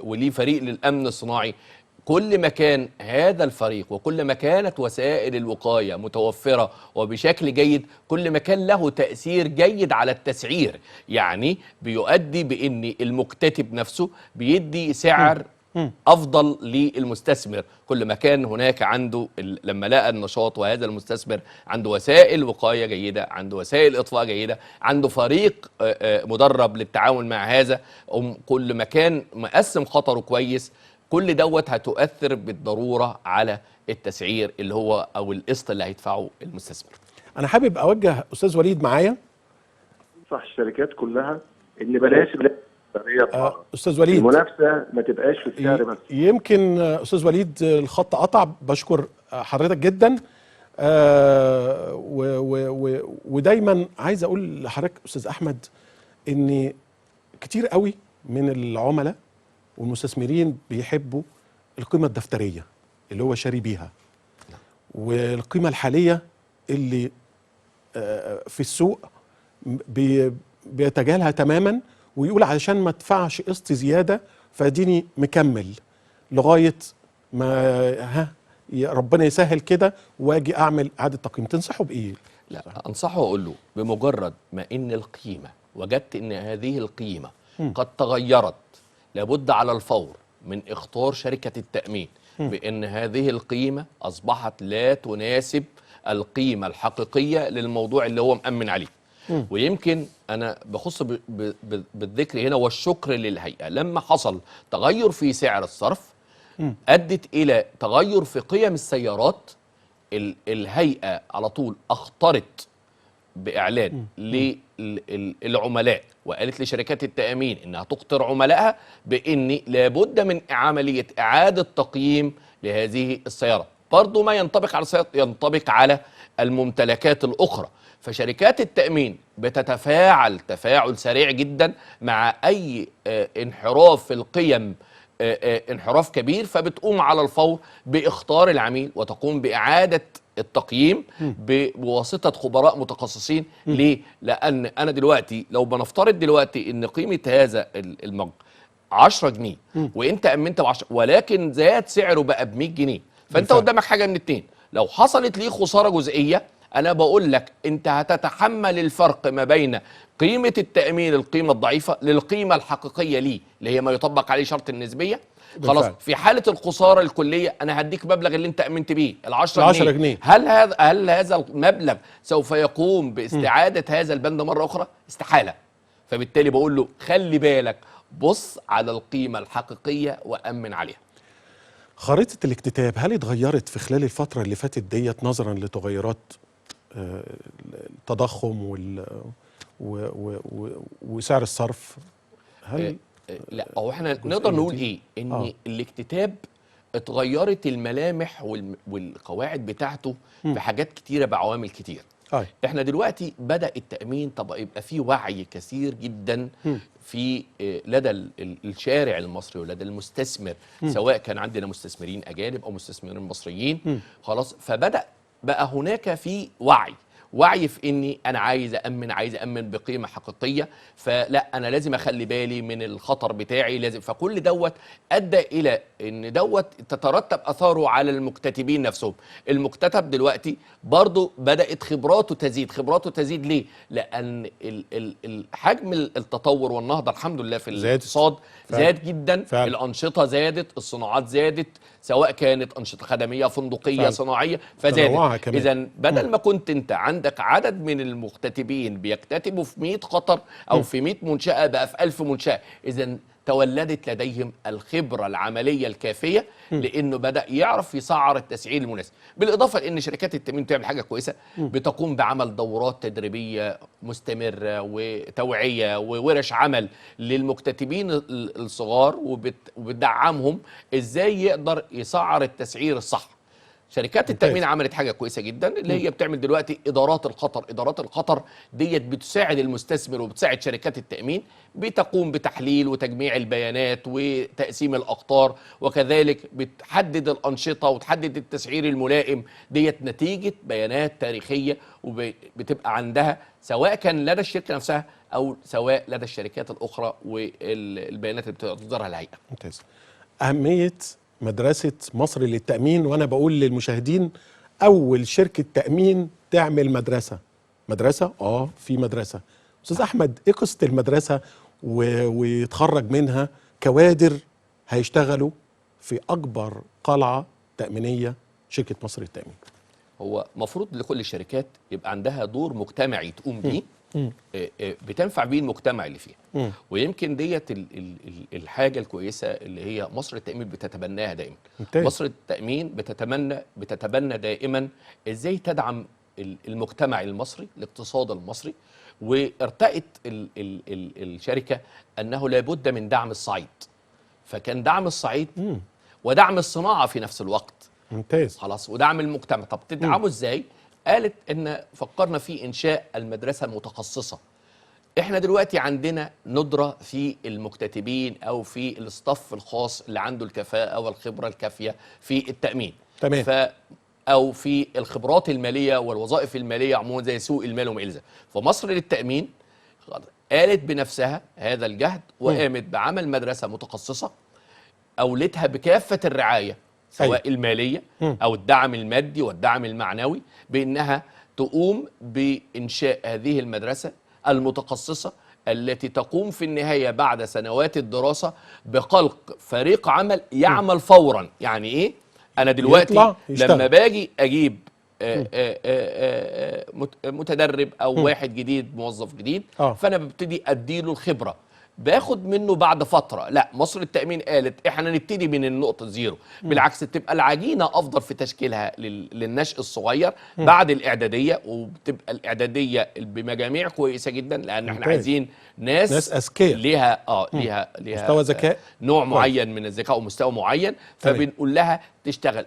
وليه فريق للامن الصناعي. كل ما كان هذا الفريق وكل ما كانت وسائل الوقاية متوفرة وبشكل جيد، كل ما كان له تأثير جيد على التسعير. يعني بيؤدي بأن المكتتب نفسه بيدي سعر أفضل للمستثمر. كل ما كان هناك عنده لما لقى النشاط وهذا المستثمر عنده وسائل وقاية جيدة، عنده وسائل إطفاء جيدة، عنده فريق مدرب للتعامل مع هذا، كل ما كان مقسم خطره كويس، كل دوت هتؤثر بالضرورة على التسعير اللي هو أو القسط اللي هيدفعه المستثمر.
أنا حابب أوجه أستاذ وليد معايا.
صح، الشركات كلها إن بلاش
أستاذ وليد،
المنافسة ما تبقاش في السعر بس.
يمكن أستاذ وليد الخط قطع، بشكر حضرتك جدا. ودايما عايز أقول لحضرتك أستاذ أحمد إن كتير قوي من العملاء والمستثمرين بيحبوا القيمة الدفترية اللي هو شاري بيها، والقيمة الحالية اللي في السوق بيتجاهلها تماما، ويقول علشان ما ادفعش قسط زيادة فاديني مكمل لغاية ما ربنا يسهل كده واجي اعمل اعادة تقييم. تنصحه بإيه؟
لا، انصحه واقول له بمجرد ما ان القيمة وجدت ان هذه القيمة قد تغيرت، لابد على الفور من اخطار شركة التأمين بأن هذه القيمة أصبحت لا تناسب القيمة الحقيقية للموضوع اللي هو مأمن عليه. ويمكن أنا بخص بالذكر هنا والشكر للهيئة، لما حصل تغير في سعر الصرف أدت إلى تغير في قيم السيارات، الهيئة على طول أخطرت بإعلان للعملاء وقالت لشركات التأمين إنها تخطر عملائها بإن لابد من عملية إعادة تقييم لهذه السيارة. برضو ما ينطبق على السيارة ينطبق على الممتلكات الأخرى. فشركات التأمين بتتفاعل تفاعل سريع جدا مع أي انحراف في القيم، انحراف كبير، فبتقوم على الفور باختار العميل وتقوم بإعادة التقييم بواسطة خبراء متخصصين. ليه؟ لأن أنا دلوقتي لو بنفترض دلوقتي إن قيمة هذا المج 10 جنيه وأنت أمنت ب10 ولكن زاد سعره بقى ب 100 جنيه، فأنت قدامك حاجة من اتنين. لو حصلت ليه خسارة جزئية، أنا بقول لك أنت هتتحمل الفرق ما بين قيمة التأمين القيمة الضعيفة للقيمة الحقيقية ليه اللي هي ما يطبق عليه شرط النسبية. خلاص، في حالة الخسارة الكلية أنا هديك مبلغ اللي أنت أمنت بيه ال10 جنيه. هل هذا المبلغ سوف يقوم باستعادة هذا البند مرة أخرى؟ استحالة. فبالتالي بقول له خلي بالك، بص على القيمة الحقيقية وأمن عليها.
خريطة الاكتتاب هل اتغيرت في خلال الفترة اللي فاتت ديت نظرا لتغيرات التضخم وسعر الصرف؟ هل
لا، هو احنا نقدر نقول ايه؟ ان الاكتتاب اتغيرت الملامح والقواعد بتاعته في حاجات كتيره بعوامل كتير. احنا دلوقتي بدأ التأمين يبقى فيه وعي كثير جدا في لدى الشارع المصري ولدى المستثمر، سواء كان عندنا مستثمرين أجانب أو مستثمرين مصريين. خلاص، فبدأ بقى هناك في وعي في اني انا عايز امن بقيمه حقيقيه، فلا انا لازم اخلي بالي من الخطر بتاعي لازم. فكل دوت ادى الى ان دوت تترتب اثاره على المكتتبين نفسهم. المكتتب دلوقتي برضو بدات خبراته تزيد. ليه؟ لان حجم التطور والنهضه الحمد لله في الاقتصاد زاد جدا. الانشطه زادت، الصناعات زادت، سواء كانت انشطه خدميه فندقيه صناعيه فزادت. اذا بدل ما كنت انت عندك عدد من المكتتبين بيكتتبوا في 100 خطر او في 100 منشاه، بقى في 1000 منشاه. اذا تولدت لديهم الخبرة العملية الكافية، لأنه بدأ يعرف يسعر التسعير المناسب. بالإضافة لأن شركات التأمين بتعمل حاجة كويسة، بتقوم بعمل دورات تدريبية مستمرة وتوعية وورش عمل للمكتتبين الصغار، وبتدعمهم إزاي يقدر يسعر التسعير الصح. شركات التأمين عملت حاجة كويسة جدا، اللي هي بتعمل دلوقتي إدارات الخطر. إدارات الخطر ديت بتساعد المستثمر وبتساعد شركات التأمين، بتقوم بتحليل وتجميع البيانات وتقسيم الأخطار، وكذلك بتحدد الأنشطة وتحدد التسعير الملائم ديت نتيجة بيانات تاريخية، وبتبقى عندها سواء كان لدى الشركة نفسها أو سواء لدى الشركات الأخرى، والبيانات اللي بتصدرها الهيئة.
ممتاز. أهمية مدرسة مصر للتأمين، وأنا بقول للمشاهدين أول شركة تأمين تعمل مدرسة في مدرسة. أستاذ أحمد، إيه قصة المدرسة ويتخرج منها كوادر هيشتغلوا في أكبر قلعة تأمينية، شركة مصر للتأمين؟
هو مفروض لكل الشركات يبقى عندها دور مجتمعي تقوم بيه، بتنفع بيه المجتمع اللي فيها. ويمكن ديت الحاجه الكويسه اللي هي مصر للتأمين بتتبناها دائما. مصر للتأمين بتتبنى دائما ازاي تدعم المجتمع المصري، الاقتصاد المصري. وارتأت الشركه انه لابد من دعم الصعيد، فكان دعم الصعيد ودعم الصناعه في نفس الوقت.
ممتاز.
خلاص، ودعم المجتمع. طب تدعمه ازاي؟ قالت ان فكرنا في انشاء المدرسه المتخصصه. احنا دلوقتي عندنا ندره في المكتتبين او في الاستاف الخاص اللي عنده الكفاءه والخبره الكافيه في التامين.
تمام.
او في الخبرات الماليه والوظائف الماليه عموما زي سوق المال وما الى ذلك. فمصر للتامين قالت بنفسها هذا الجهد، وقامت بعمل مدرسه متخصصه اولتها بكافه الرعايه، سواء المالية أو الدعم المادي والدعم المعنوي، بأنها تقوم بإنشاء هذه المدرسة المتخصصة التي تقوم في النهاية بعد سنوات الدراسة بخلق فريق عمل يعمل فورا. يعني إيه؟ أنا دلوقتي لما باجي أجيب متدرب أو واحد جديد، موظف جديد، فأنا ببتدي أديله الخبرة، باخد منه بعد فترة. لا، مصر للتأمين قالت احنا نبتدي من النقطة زيرو. بالعكس، تبقى العجينة افضل في تشكيلها للنشء الصغير بعد الاعدادية، وبتبقى الاعدادية بمجاميع كويسة جدا، لان احنا عايزين ناس
اذكياء
ليها
مستوى ذكاء،
نوع معين من الذكاء ومستوى معين. فبنقول لها تشتغل.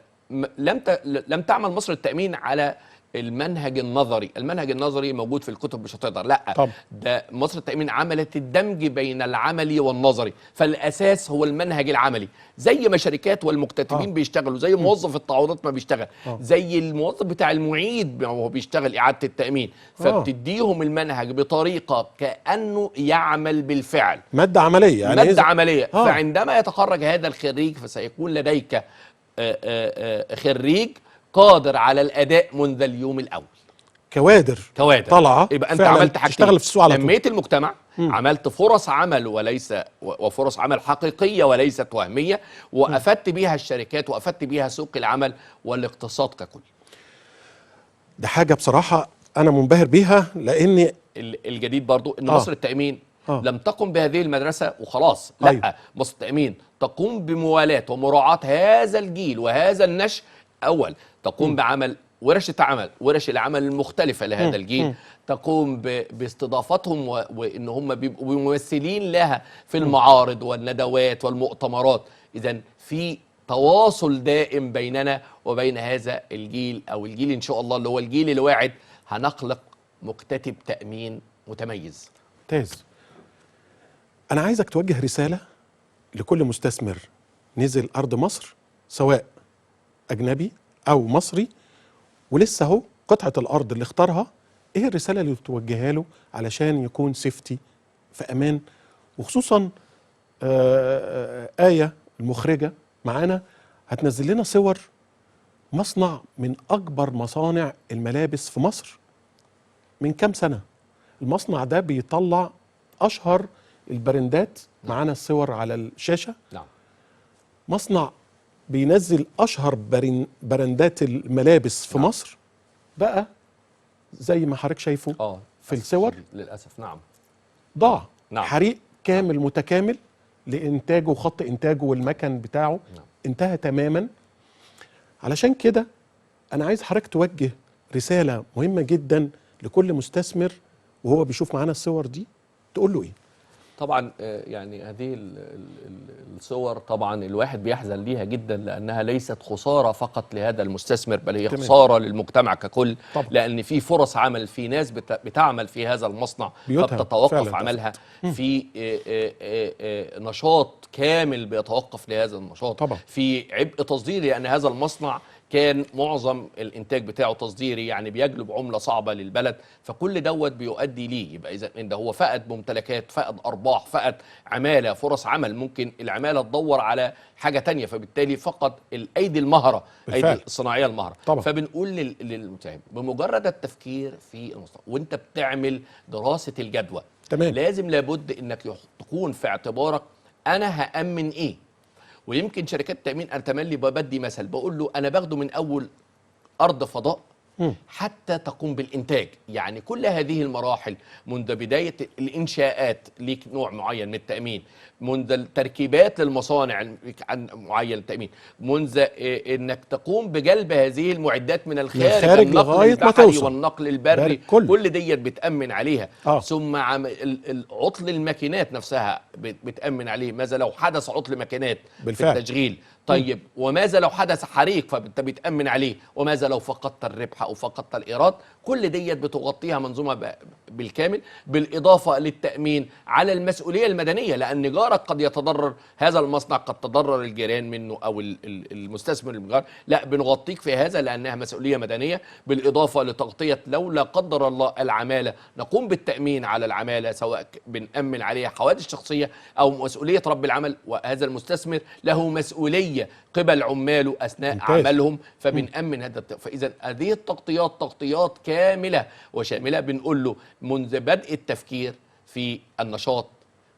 لم تعمل مصر للتأمين على المنهج النظري. المنهج النظري موجود في الكتب، مش هتقدر. لا طب. ده مصر للتأمين عملت الدمج بين العملي والنظري، فالاساس هو المنهج العملي. زي ما شركات والمكتتبين بيشتغلوا، زي موظف التعويضات ما بيشتغل، زي الموظف بتاع المعيد وهو بيشتغل إعادة التأمين. فبتديهم المنهج بطريقة كأنه يعمل بالفعل،
مادة عملية، يعني
مادة عملية. فعندما يتخرج هذا الخريج فسيكون لديك خريج قادر على الاداء منذ اليوم الاول.
كوادر طالعه،
يبقى انت عملت حاجتين:
تشتغل في السوق على طول،
نميت المجتمع، عملت فرص عمل وفرص عمل حقيقيه وليست وهميه، وافدت بيها الشركات وافدت بيها سوق العمل والاقتصاد ككل.
ده حاجه بصراحه انا منبهر بيها، لان
الجديد برضو ان مصر للتأمين لم تقم بهذه المدرسة وخلاص. لا، مصر للتأمين تقوم بموالاة ومراعاة هذا الجيل وهذا النشء. أول تقوم بعمل ورش العمل المختلفة لهذا الجيل، تقوم باستضافتهم وإن هم بيبقوا ممثلين لها في المعارض والندوات والمؤتمرات. إذن في تواصل دائم بيننا وبين هذا الجيل، أو الجيل إن شاء الله اللي هو الجيل الواعد. هنخلق مكتتب تأمين متميز.
ممتاز. أنا عايزك توجه رسالة لكل مستثمر نزل أرض مصر، سواء أجنبي أو مصري، ولسه هو قطعة الأرض اللي اختارها. إيه الرسالة اللي توجهها له علشان يكون سيفتي، في أمان؟ وخصوصا آية المخرجة معانا هتنزل لنا صور مصنع من أكبر مصانع الملابس في مصر من كام سنة. المصنع ده بيطلع أشهر البراندات، معانا الصور على الشاشة. مصنع بينزل أشهر براندات الملابس في مصر، بقى زي ما حضرتك شايفه في الصور.
للأسف.
ضاع. حريق كامل متكامل لانتاجه وخط انتاجه والمكن بتاعه انتهى تماما. علشان كده انا عايز حضرتك توجه رساله مهمه جدا لكل مستثمر وهو بيشوف معانا الصور دي، تقول له ايه؟
طبعا يعني هذه الصور طبعا الواحد بيحزن ليها جدا، لانها ليست خساره فقط لهذا المستثمر، بل هي خساره للمجتمع ككل. طبعا. لان في فرص عمل، في ناس بتعمل في هذا المصنع قد تتوقف عملها في نشاط كامل بيتوقف لهذا النشاط. طبعا. في عبء تصديري، لان هذا المصنع كان معظم الانتاج بتاعه تصديري، يعني بيجلب عمله صعبه للبلد، فكل دوت بيؤدي ليه. يبقى اذا ده هو فقد ممتلكات، فقد ارباح، فقد عماله، فرص عمل، ممكن العماله تدور على حاجه تانية، فبالتالي فقد الايدي المهره، ايدي الصناعيه المهره. طبعا. فبنقول للمساهم بمجرد التفكير في المستقبل وانت بتعمل دراسه الجدوى، تمام، لازم لابد انك تكون في اعتبارك انا هامن ايه. ويمكن شركات التأمين أنا تملي بدي مثل، بقول له أنا باخده من أول أرض فضاء حتى تقوم بالإنتاج. يعني كل هذه المراحل منذ بداية الإنشاءات ليك نوع معين من التأمين، منذ التركيبات للمصانع معين للتأمين، منذ إنك تقوم بجلب هذه المعدات من الخارج النقل البحري والنقل البري، كل ديت بتأمن عليها. ثم عطل الماكينات نفسها بتأمن عليه، ماذا لو حدث عطل ماكينات في التشغيل؟ طيب وماذا لو حدث حريق؟ فانت بتأمن عليه. وماذا لو فقدت الربح او فقدت الايراد؟ كل ديت بتغطيها منظومه بالكامل، بالاضافه للتأمين على المسؤوليه المدنيه، لان جارك قد يتضرر، هذا المصنع قد تضرر الجيران منه او المستثمر المجار، لا بنغطيك في هذا لانها مسؤوليه مدنيه، بالاضافه لتغطيه لو لا قدر الله العماله، نقوم بالتأمين على العماله، سواء بنأمن عليها حوادث شخصيه او مسؤوليه رب العمل، وهذا المستثمر له مسؤوليه قبل عماله اثناء عملهم، فبنأمن هذا. فاذا هذه التغطيات تغطيات كامله وشامله. بنقول له منذ بدء التفكير في النشاط،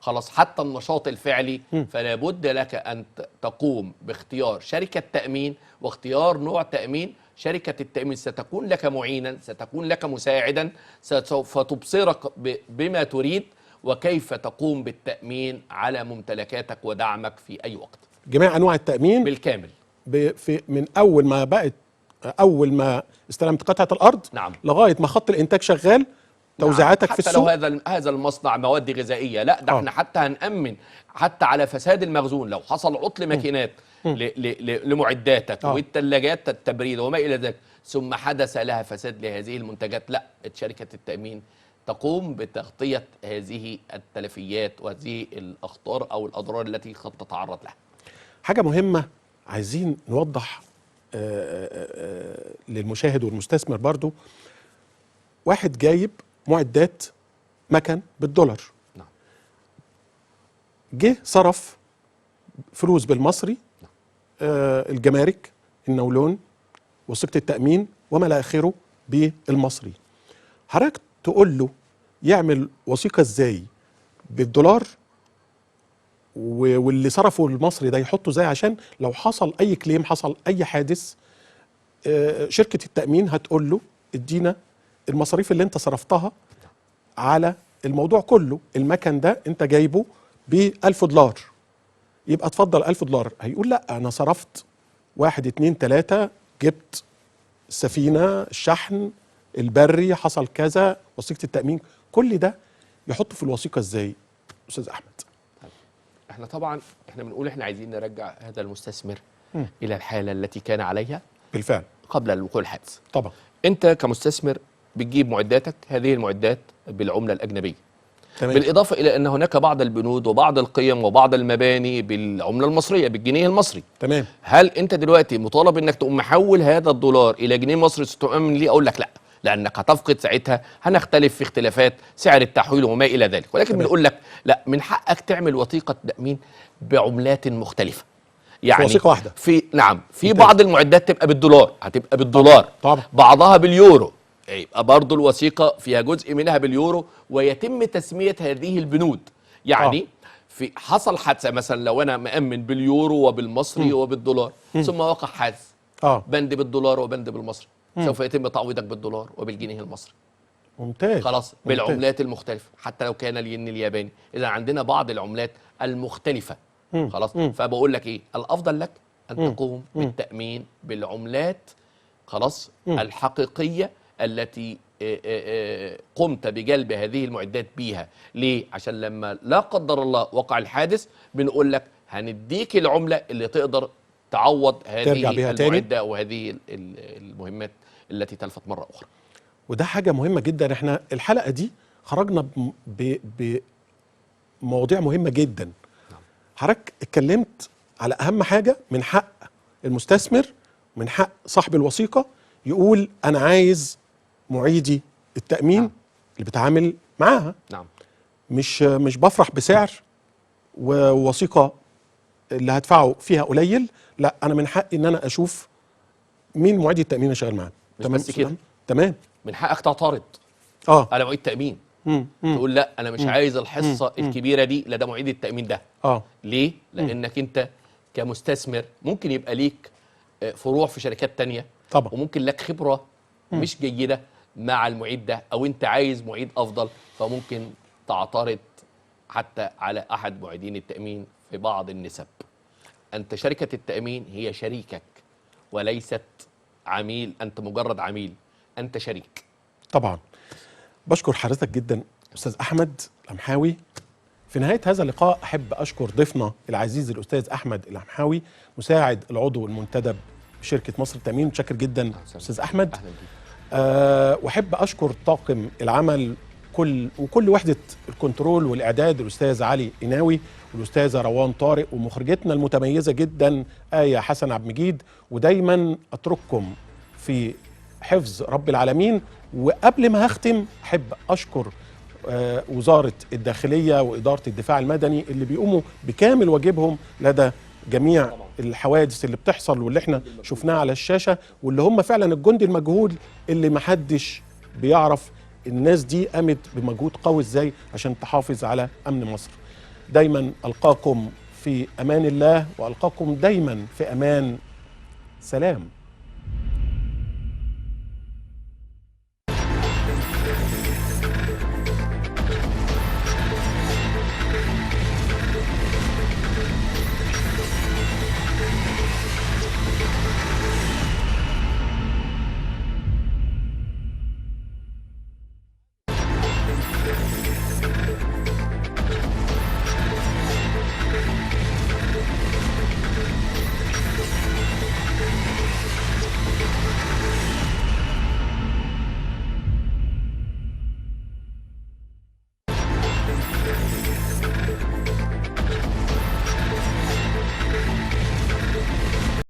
خلاص حتى النشاط الفعلي، فلا بد لك ان تقوم باختيار شركه تأمين واختيار نوع تأمين. شركه التأمين ستكون لك معينا، ستكون لك مساعدا، سوف تبصرك بما تريد وكيف تقوم بالتأمين على ممتلكاتك ودعمك في اي وقت.
جميع انواع التأمين
بالكامل،
من اول ما استلمت قطعة الارض،
نعم،
لغاية ما خط الانتاج شغال، توزيعاتك في السوق.
حتى لو هذا المصنع مواد غذائية، لا ده احنا حتى هنأمن حتى على فساد المخزون. لو حصل عطل ماكينات لمعداتك والثلاجات التبريد وما الى ذلك، ثم حدث لها فساد لهذه المنتجات، لا شركة التأمين تقوم بتغطية هذه التلفيات وهذه الأخطار أو الأضرار التي قد تتعرض لها.
حاجة مهمة عايزين نوضح للمشاهد والمستثمر برضو. واحد جايب معدات مكن بالدولار،
نعم،
جه صرف فلوس بالمصري، نعم، الجمارك، النولون، وثيقة التأمين وما لا آخره بالمصري. حضرتك تقول له يعمل وثيقة ازاي بالدولار، واللي صرفه المصري ده يحطه ازاي، عشان لو حصل اي كليم، حصل اي حادث، شركة التأمين هتقول له ادينا المصاريف اللي انت صرفتها على الموضوع كله. المكن ده انت جايبه ب$1000، يبقى اتفضل $1000. هيقول لا انا صرفت 1 2 3، جبت السفينة، الشحن البري، حصل كذا، وثيقة التأمين، كل ده يحطه في الوثيقة ازاي أستاذ أحمد؟
احنا طبعا بنقول احنا عايزين نرجع هذا المستثمر إلى الحالة التي كان عليها
بالفعل
قبل وقوع الحادث.
طبعا
انت كمستثمر بتجيب معداتك، هذه المعدات بالعملة الأجنبية،
تمام.
بالإضافة إلى أن هناك بعض البنود وبعض القيم وبعض المباني بالعملة المصرية، بالجنيه المصري.
تمام.
هل أنت دلوقتي مطالب أنك تقوم محول هذا الدولار إلى جنيه مصري تؤمن ليه؟ أقول لك لا، لأنك هتفقد ساعتها، هنختلف في اختلافات سعر التحويل وما إلى ذلك. ولكن بنقول لك لا، من حقك تعمل وثيقة تأمين بعملات مختلفة. يعني
وثيقة واحدة.
نعم، في بعض المعدات تبقى بالدولار، هتبقى بالدولار،
طبعا.
بعضها باليورو، يبقى برضو الوثيقة فيها جزء منها باليورو، ويتم تسمية هذه البنود. يعني في حصل حادثة مثلا، لو أنا مأمن باليورو وبالمصري وبالدولار، ثم وقع حادث، بند بالدولار وبند بالمصري، سوف يتم تعويضك بالدولار وبالجنيه المصري.
ممتاز.
خلاص
ممتاز.
بالعملات المختلفه حتى لو كان الين الياباني. اذا عندنا بعض العملات المختلفه خلاص. فبقول لك ايه الافضل لك ان تقوم بالتامين بالعملات خلاص الحقيقيه التي قمت بجلب هذه المعدات بيها. ليه؟ عشان لما لا قدر الله وقع الحادث بنقول لك هنديك العمله اللي تقدر تعوض هذه المعده وهذه المهمات التي تلفت مره اخرى.
وده حاجه مهمه جدا. احنا الحلقه دي خرجنا بمواضيع مهمه جدا. حضرتك اتكلمت على اهم حاجه من حق المستثمر، من حق صاحب الوثيقه يقول انا عايز معيدي التامين اللي بتعامل معاها. مش بفرح بسعر ووثيقه اللي هدفعه فيها قليل، لا انا من حقي ان انا اشوف مين معيد التامين اللي شغال معاه.
مش بس كده،
تمام،
من حقك تعترض على معيد تامين. تقول لا انا مش عايز الحصه الكبيره دي، لا ده معيد التامين ده. ليه؟ لانك انت كمستثمر ممكن يبقى ليك فروع في شركات تانية
طبعا،
وممكن لك خبره مش جيده مع المعيد ده، او انت عايز معيد افضل فممكن تعترض حتى على احد معيدين التامين في بعض النسب. انت شركه التامين هي شريكك وليست عميل، انت مجرد عميل، انت شريك.
طبعا. بشكر حضرتك جدا استاذ احمد القمحاوي. في نهايه هذا اللقاء احب اشكر ضيفنا العزيز الاستاذ احمد القمحاوي مساعد العضو المنتدب بشركه مصر التامين. متشكر جدا استاذ احمد. واحب اشكر طاقم العمل وكل وحده الكنترول والاعداد، الاستاذ علي قناوي والاستاذه روان طارق، ومخرجتنا المتميزه جدا آية حسن عبد المجيد. ودايما اترككم في حفظ رب العالمين. وقبل ما هختم احب اشكر وزاره الداخليه واداره الدفاع المدني اللي بيقوموا بكامل واجبهم لدى جميع الحوادث اللي بتحصل واللي احنا شفناها على الشاشه، واللي هم فعلا الجندي المجهول اللي محدش بيعرف الناس دي قامت بمجهود قوي ازاي عشان تحافظ على امن مصر. دايما القاكم في امان الله والقاكم دايما في امان. سلام.